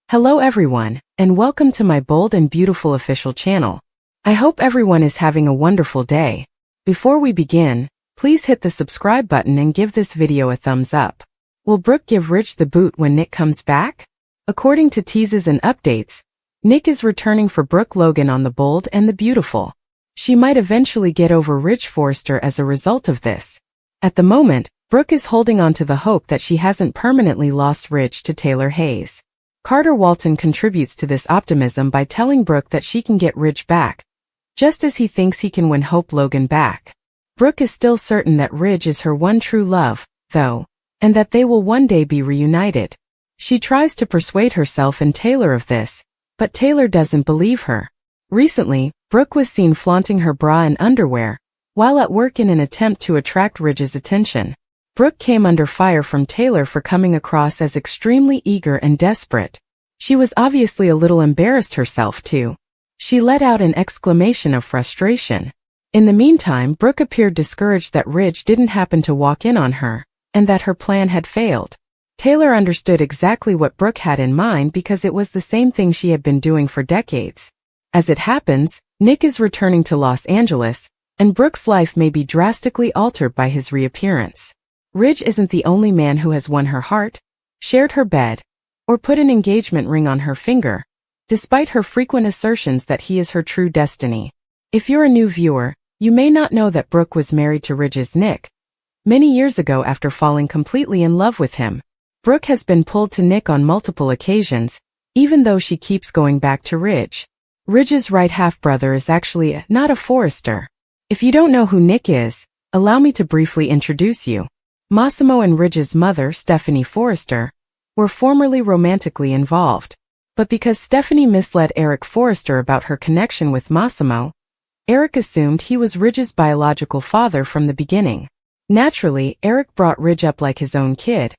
Hello everyone, and welcome to my bold and beautiful official channel. I hope everyone is having a wonderful day. Before we begin, please hit the subscribe button and give this video a thumbs up. Will Brooke give Ridge the boot when Nick comes back? According to teases and updates, Nick is returning for Brooke Logan on The Bold and the Beautiful. She might eventually get over Ridge Forrester as a result of this. At the moment, Brooke is holding on to the hope that she hasn't permanently lost Ridge to Taylor Hayes. Carter Walton contributes to this optimism by telling Brooke that she can get Ridge back, just as he thinks he can win Hope Logan back. Brooke is still certain that Ridge is her one true love, though, and that they will one day be reunited. She tries to persuade herself and Taylor of this, but Taylor doesn't believe her. Recently, Brooke was seen flaunting her bra and underwear, while at work in an attempt to attract Ridge's attention. Brooke came under fire from Taylor for coming across as extremely eager and desperate. She was obviously a little embarrassed herself too. She let out an exclamation of frustration. In the meantime, Brooke appeared discouraged that Ridge didn't happen to walk in on her, and that her plan had failed. Taylor understood exactly what Brooke had in mind because it was the same thing she had been doing for decades. As it happens, Nick is returning to Los Angeles, and Brooke's life may be drastically altered by his reappearance. Ridge isn't the only man who has won her heart, shared her bed, or put an engagement ring on her finger, despite her frequent assertions that he is her true destiny. If you're a new viewer, you may not know that Brooke was married to Ridge's Nick many years ago after falling completely in love with him. Brooke has been pulled to Nick on multiple occasions, even though she keeps going back to Ridge. Ridge's right half-brother is actually not a Forrester. If you don't know who Nick is, allow me to briefly introduce you. Massimo and Ridge's mother, Stephanie Forrester, were formerly romantically involved. But because Stephanie misled Eric Forrester about her connection with Massimo, Eric assumed he was Ridge's biological father from the beginning. Naturally, Eric brought Ridge up like his own kid,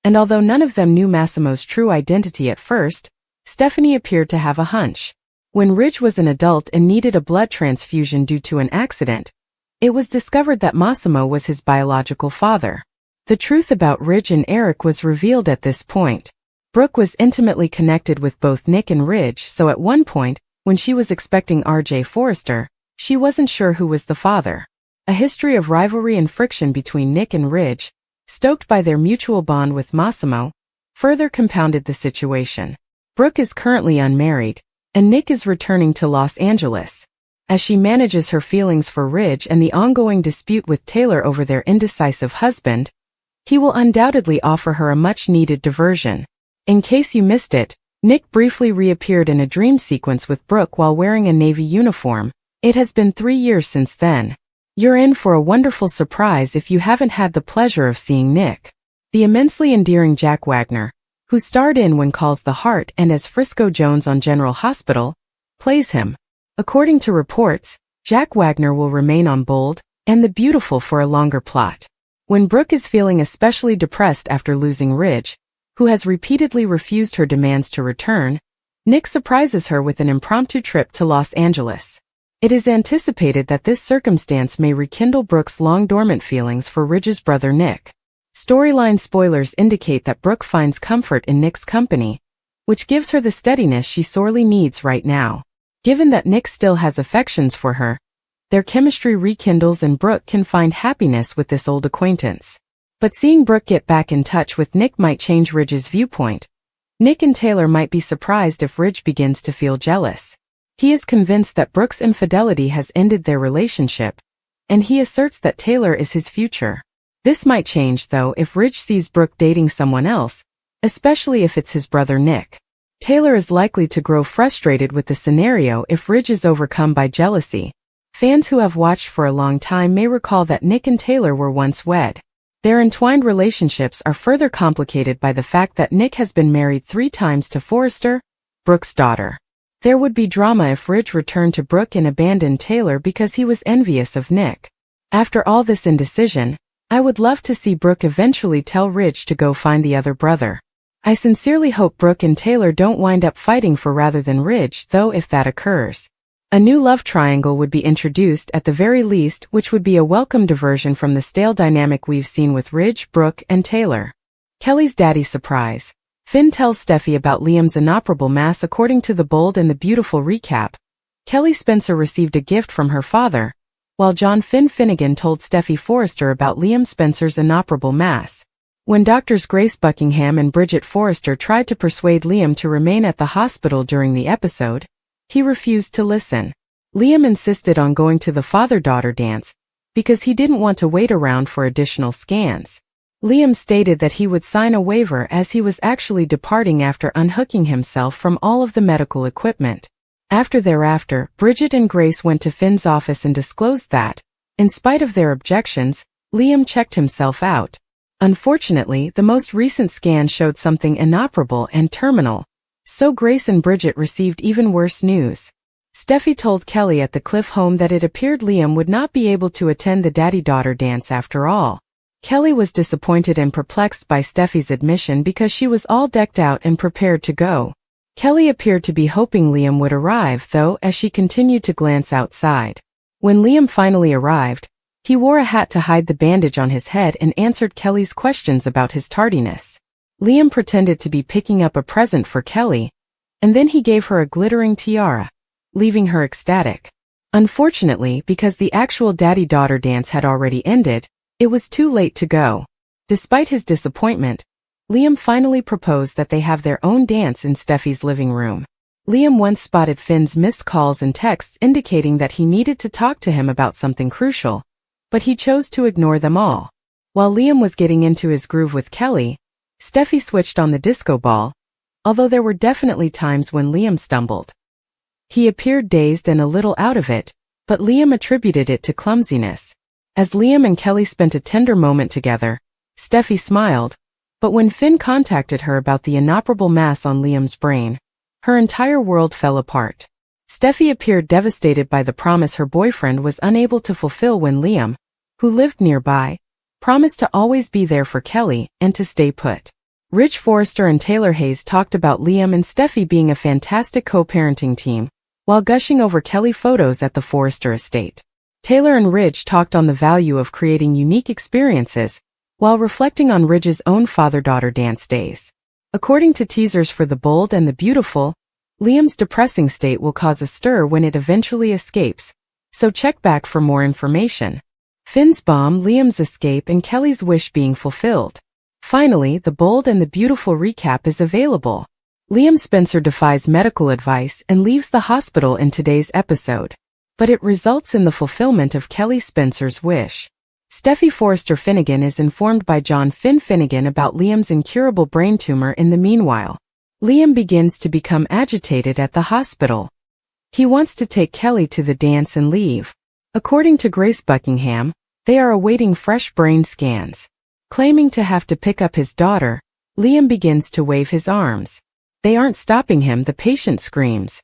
and although none of them knew Massimo's true identity at first, Stephanie appeared to have a hunch. When Ridge was an adult and needed a blood transfusion due to an accident, it was discovered that Massimo was his biological father. The truth about Ridge and Eric was revealed at this point. Brooke was intimately connected with both Nick and Ridge, so at one point, when she was expecting R.J. Forrester, she wasn't sure who was the father. A history of rivalry and friction between Nick and Ridge, stoked by their mutual bond with Massimo, further compounded the situation. Brooke is currently unmarried, and Nick is returning to Los Angeles. As she manages her feelings for Ridge and the ongoing dispute with Taylor over their indecisive husband, he will undoubtedly offer her a much-needed diversion. In case you missed it, Nick briefly reappeared in a dream sequence with Brooke while wearing a Navy uniform. It has been 3 years since then. You're in for a wonderful surprise if you haven't had the pleasure of seeing Nick. The immensely endearing Jack Wagner, who starred in When Calls the Heart and as Frisco Jones on General Hospital, plays him. According to reports, Jack Wagner will remain on Bold and the Beautiful for a longer plot. When Brooke is feeling especially depressed after losing Ridge, who has repeatedly refused her demands to return, Nick surprises her with an impromptu trip to Los Angeles. It is anticipated that this circumstance may rekindle Brooke's long-dormant feelings for Ridge's brother Nick. Storyline spoilers indicate that Brooke finds comfort in Nick's company, which gives her the steadiness she sorely needs right now. Given that Nick still has affections for her, their chemistry rekindles and Brooke can find happiness with this old acquaintance. But seeing Brooke get back in touch with Nick might change Ridge's viewpoint. Nick and Taylor might be surprised if Ridge begins to feel jealous. He is convinced that Brooke's infidelity has ended their relationship, and he asserts that Taylor is his future. This might change though if Ridge sees Brooke dating someone else, especially if it's his brother Nick. Taylor is likely to grow frustrated with the scenario if Ridge is overcome by jealousy. Fans who have watched for a long time may recall that Nick and Taylor were once wed. Their entwined relationships are further complicated by the fact that Nick has been married 3 times to Forrester, Brooke's daughter. There would be drama if Ridge returned to Brooke and abandoned Taylor because he was envious of Nick. After all this indecision, I would love to see Brooke eventually tell Ridge to go find the other brother. I sincerely hope Brooke and Taylor don't wind up fighting for rather than Ridge, though if that occurs, a new love triangle would be introduced at the very least, which would be a welcome diversion from the stale dynamic we've seen with Ridge, Brooke, and Taylor. Kelly's daddy surprise. Finn tells Steffi about Liam's inoperable mass. According to the Bold and the Beautiful recap, Kelly Spencer received a gift from her father, while John Finn Finnegan told Steffi Forrester about Liam Spencer's inoperable mass. When doctors Grace Buckingham and Bridget Forrester tried to persuade Liam to remain at the hospital during the episode, he refused to listen. Liam insisted on going to the father-daughter dance because he didn't want to wait around for additional scans. Liam stated that he would sign a waiver as he was actually departing after unhooking himself from all of the medical equipment. Thereafter, Bridget and Grace went to Finn's office and disclosed that, in spite of their objections, Liam checked himself out. Unfortunately, the most recent scan showed something inoperable and terminal, so Grace and Bridget received even worse news. Steffi told Kelly at the Cliff home that it appeared Liam would not be able to attend the daddy-daughter dance after all. Kelly was disappointed and perplexed by Steffi's admission because she was all decked out and prepared to go. Kelly appeared to be hoping Liam would arrive, though, as she continued to glance outside. When Liam finally arrived, he wore a hat to hide the bandage on his head and answered Kelly's questions about his tardiness. Liam pretended to be picking up a present for Kelly, and then he gave her a glittering tiara, leaving her ecstatic. Unfortunately, because the actual daddy-daughter dance had already ended, it was too late to go. Despite his disappointment, Liam finally proposed that they have their own dance in Steffi's living room. Liam once spotted Finn's missed calls and texts indicating that he needed to talk to him about something crucial, but he chose to ignore them all. While Liam was getting into his groove with Kelly, Steffi switched on the disco ball, although there were definitely times when Liam stumbled. He appeared dazed and a little out of it, but Liam attributed it to clumsiness. As Liam and Kelly spent a tender moment together, Steffi smiled, but when Finn contacted her about the inoperable mass on Liam's brain, her entire world fell apart. Steffi appeared devastated by the promise her boyfriend was unable to fulfill when Liam, who lived nearby, promised to always be there for Kelly and to stay put. Rich Forrester and Taylor Hayes talked about Liam and Steffi being a fantastic co-parenting team, while gushing over Kelly photos at the Forrester estate. Taylor and Ridge talked on the value of creating unique experiences, while reflecting on Ridge's own father-daughter dance days. According to teasers for The Bold and the Beautiful, Liam's depressing state will cause a stir when it eventually escapes, so check back for more information. Finn's bomb, Liam's escape, and Kelly's wish being fulfilled. Finally, The Bold and the Beautiful recap is available. Liam Spencer defies medical advice and leaves the hospital in today's episode, but it results in the fulfillment of Kelly Spencer's wish. Steffi Forrester Finnegan is informed by John Finn Finnegan about Liam's incurable brain tumor. In the meanwhile, Liam begins to become agitated at the hospital. He wants to take Kelly to the dance and leave. According to Grace Buckingham, they are awaiting fresh brain scans. Claiming to have to pick up his daughter, Liam begins to wave his arms. They aren't stopping him, the patient screams.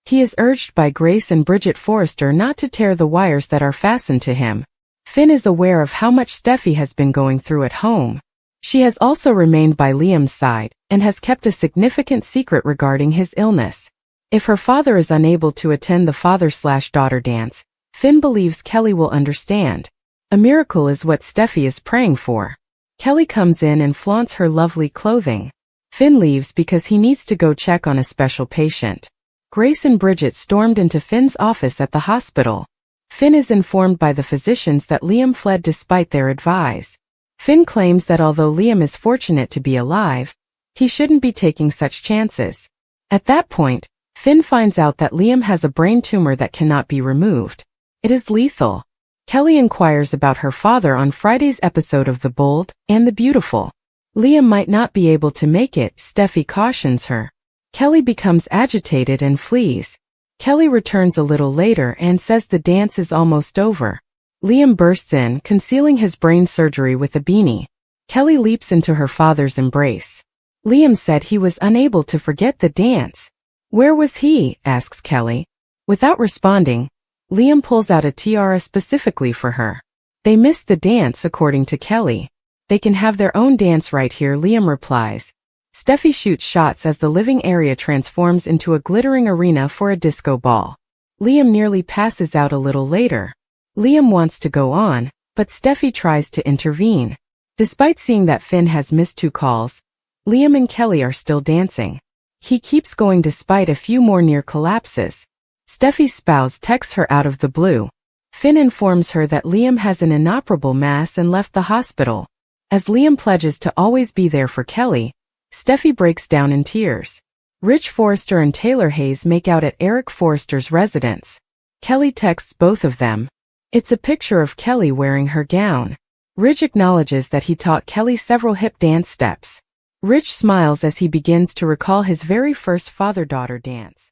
He is urged by Grace and Bridget Forrester not to tear the wires that are fastened to him. Finn is aware of how much Steffi has been going through at home. She has also remained by Liam's side and has kept a significant secret regarding his illness. If her father is unable to attend the father/daughter dance, Finn believes Kelly will understand. A miracle is what Steffi is praying for. Kelly comes in and flaunts her lovely clothing. Finn leaves because he needs to go check on a special patient. Grace and Bridget stormed into Finn's office at the hospital. Finn is informed by the physicians that Liam fled despite their advice. Finn claims that although Liam is fortunate to be alive, he shouldn't be taking such chances. At that point, Finn finds out that Liam has a brain tumor that cannot be removed. It is lethal. Kelly inquires about her father on Friday's episode of The Bold and the Beautiful. Liam might not be able to make it, Steffi cautions her. Kelly becomes agitated and flees. Kelly returns a little later and says the dance is almost over. Liam bursts in, concealing his brain surgery with a beanie. Kelly leaps into her father's embrace. Liam said he was unable to forget the dance. Where was he? Asks Kelly. Without responding, Liam pulls out a tiara specifically for her. They missed the dance, according to Kelly. They can have their own dance right here, Liam replies. Steffi shoots shots as the living area transforms into a glittering arena for a disco ball. Liam nearly passes out a little later. Liam wants to go on, but Steffi tries to intervene. Despite seeing that Finn has missed 2 calls, Liam and Kelly are still dancing. He keeps going despite a few more near collapses. Steffi's spouse texts her out of the blue. Finn informs her that Liam has an inoperable mass and left the hospital. As Liam pledges to always be there for Kelly, Steffi breaks down in tears. Rich Forrester and Taylor Hayes make out at Eric Forrester's residence. Kelly texts both of them. It's a picture of Kelly wearing her gown. Rich acknowledges that he taught Kelly several hip dance steps. Rich smiles as he begins to recall his very first father-daughter dance.